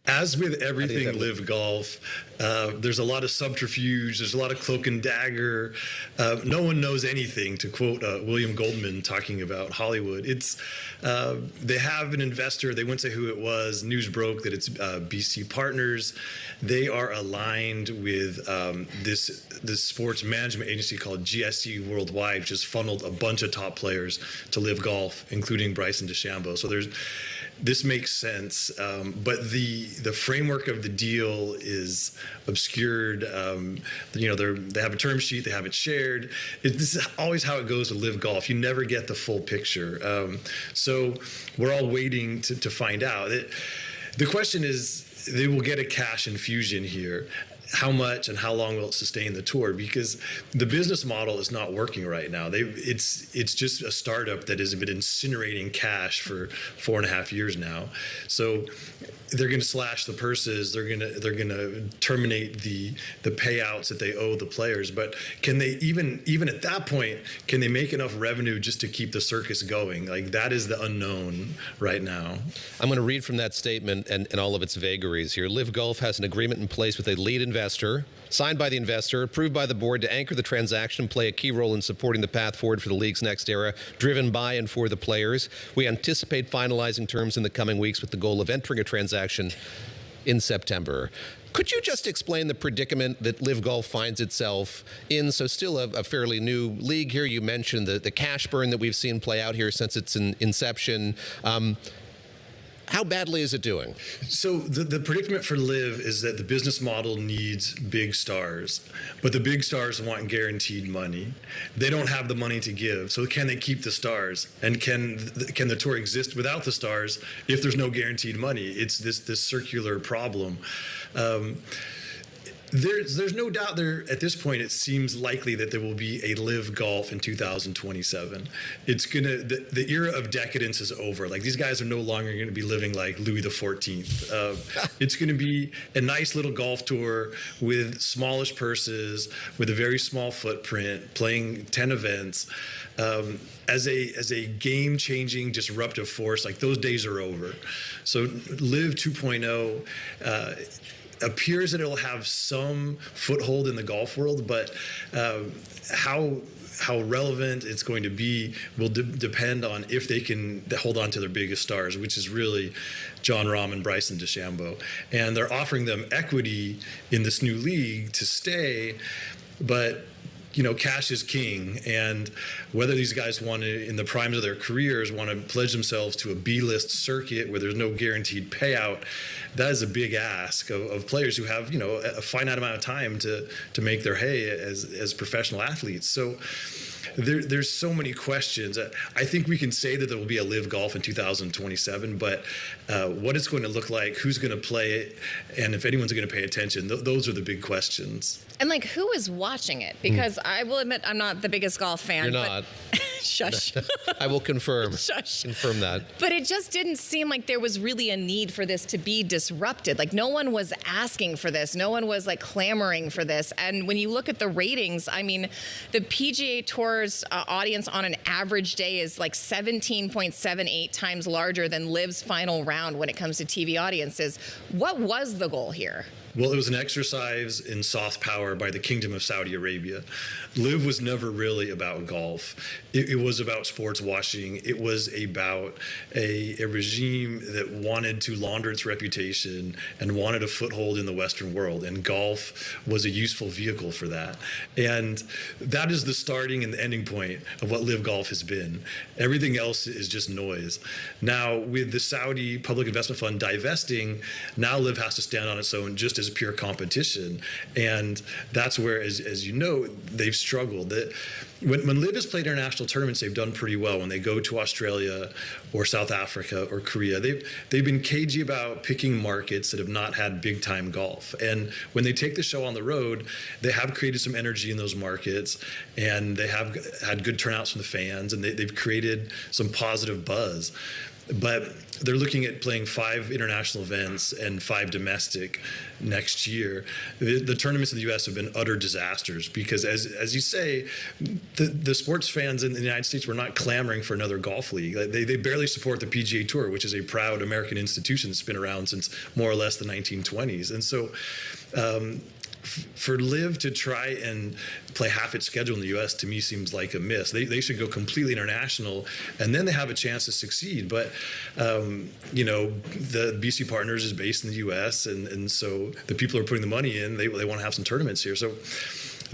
As with everything LIV Golf, there's a lot of subterfuge. There's a lot of cloak and dagger. No one knows anything, to quote William Goldman talking about Hollywood. They have an investor. They wouldn't say who it was. News broke that it's BC Partners. They are aligned with this sports management agency called GSE Worldwide, which has funneled a bunch of top players to LIV Golf, including Bryson DeChambeau. So this makes sense, but the framework of the deal is obscured. They have a term sheet, they have it shared. This is always how it goes with LIV Golf. You never get the full picture. So we're all waiting to find out. The question is, they will get a cash infusion here. How much and how long will it sustain the tour? Because the business model is not working right now. It's just a startup that has been incinerating cash for 4.5 years now. So they're going to slash the purses. They're going to terminate the payouts that they owe the players. But can they even at that point, can they make enough revenue just to keep the circus going? Like, that is the unknown right now. I'm going to read from that statement and all of its vagaries here. LIV Golf has an agreement in place with a lead investor, signed by the investor, approved by the board to anchor the transaction and play a key role in supporting the path forward for the league's next era, driven by and for the players. We anticipate finalizing terms in the coming weeks with the goal of entering a transaction in September. Could you just explain the predicament that LIV Golf finds itself in? So still a fairly new league here. You mentioned the cash burn that we've seen play out here since its inception. How badly is it doing? So the predicament for LIV is that the business model needs big stars, but the big stars want guaranteed money. They don't have the money to give, so can they keep the stars? And can the tour exist without the stars if there's no guaranteed money? It's this circular problem. There's no doubt there at this point. It seems likely that there will be a LIV Golf in 2027. It's the era of decadence is over. Like, these guys are no longer going to be living like Louis XIV. It's going to be a nice little golf tour with smallish purses, with a very small footprint, playing 10 events. As a game-changing, disruptive force, like, those days are over. So LIV 2.0 appears that it'll have some foothold in the golf world, but how relevant it's going to be will depend on if they can hold on to their biggest stars, which is really Jon Rahm and Bryson DeChambeau. And they're offering them equity in this new league to stay, but cash is king, and whether these guys want to, in the primes of their careers, want to pledge themselves to a B-list circuit where there's no guaranteed payout, that is a big ask of players who have, a finite amount of time to make their hay as professional athletes. So there's so many questions. I think we can say that there will be a LIV Golf in 2027, but what it's going to look like, who's going to play it, and if anyone's going to pay attention, those are the big questions. And who is watching it? Because I will admit, I'm not the biggest golf fan. You're not. Shush. I will confirm. Shush. Confirm that. But it just didn't seem like there was really a need for this to be disrupted. No one was asking for this. No one was clamoring for this. And when you look at the ratings, I mean, the PGA Tour's audience on an average day is 17.78 times larger than LIV's final round when it comes to TV audiences. What was the goal here? Well, it was an exercise in soft power by the Kingdom of Saudi Arabia. LIV was never really about golf. It was about sports washing. It was about a regime that wanted to launder its reputation and wanted a foothold in the Western world, and golf was a useful vehicle for that. And that is the starting and the ending point of what LIV Golf has been. Everything else is just noise. Now, with the Saudi Public Investment Fund divesting, now LIV has to stand on its own just as pure competition, and that's where, as you know, they've struggled. When LIV has played international tournaments, they've done pretty well. When they go to Australia or South Africa or Korea, they've been cagey about picking markets that have not had big time golf. And when they take the show on the road, they have created some energy in those markets, and they have had good turnouts from the fans, and they've created some positive buzz. but they're looking at playing 5 international events and 5 domestic next year. The tournaments in the U.S. have been utter disasters because, as you say, the sports fans in the United States were not clamoring for another golf league. They barely support the PGA Tour, which is a proud American institution that's been around since more or less the 1920s. And so for LIV to try and play half its schedule in the U.S. to me seems like a miss. They should go completely international, and then they have a chance to succeed. But the BC Partners is based in the U.S., and so the people who are putting the money in, they want to have some tournaments here. So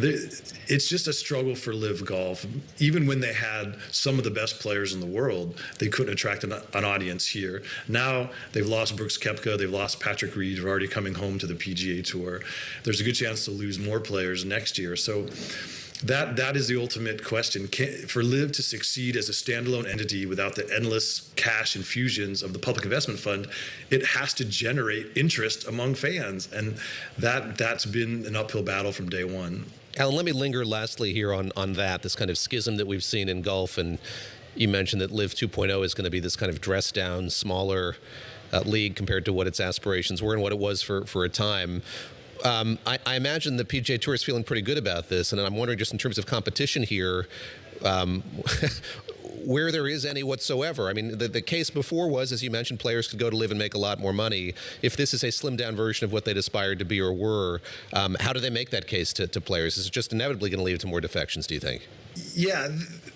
it's just a struggle for LIV Golf. Even when they had some of the best players in the world, they couldn't attract an audience here. Now they've lost Brooks Koepka, they've lost Patrick Reed, who are already coming home to the PGA Tour. There's a good chance to lose more players next year. So that is the ultimate question. For LIV to succeed as a standalone entity without the endless cash infusions of the Public Investment Fund, it has to generate interest among fans. And that's been an uphill battle from day one. Alan, let me linger lastly here on that, this kind of schism that we've seen in golf. And you mentioned that LIV 2.0 is going to be this kind of dressed down, smaller league compared to what its aspirations were and what it was for a time. I imagine the PGA Tour is feeling pretty good about this, and I'm wondering, just in terms of competition here, where there is any whatsoever. I mean, the case before was, as you mentioned, players could go to LIV and make a lot more money. If this is a slimmed-down version of what they'd aspired to be or were, how do they make that case to players? Is it just inevitably going to lead to more defections, do you think? Yeah,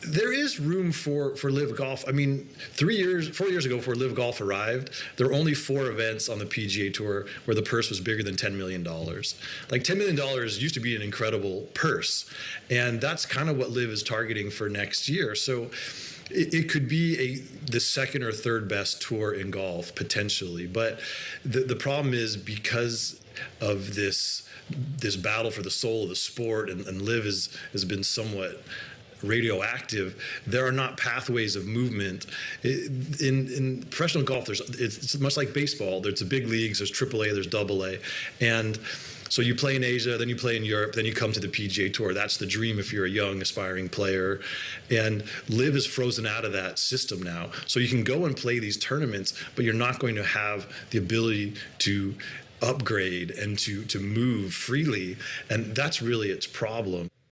there is room for LIV Golf. I mean, 4 years ago, before LIV Golf arrived, there were only 4 events on the PGA Tour where the purse was bigger than $10 million. Like, $10 million used to be an incredible purse, and that's kind of what LIV is targeting for next year. So it could be the second or third best tour in golf, potentially. But the problem is, because of this battle for the soul of the sport, and LIV has been somewhat radioactive, there are not pathways of movement. In professional golf, it's much like baseball. There's the big leagues, there's AAA, there's AA. And so you play in Asia, then you play in Europe, then you come to the PGA Tour. That's the dream if you're a young, aspiring player. And LIV is frozen out of that system now. So you can go and play these tournaments, but you're not going to have the ability to upgrade and to move freely. And that's really its problem.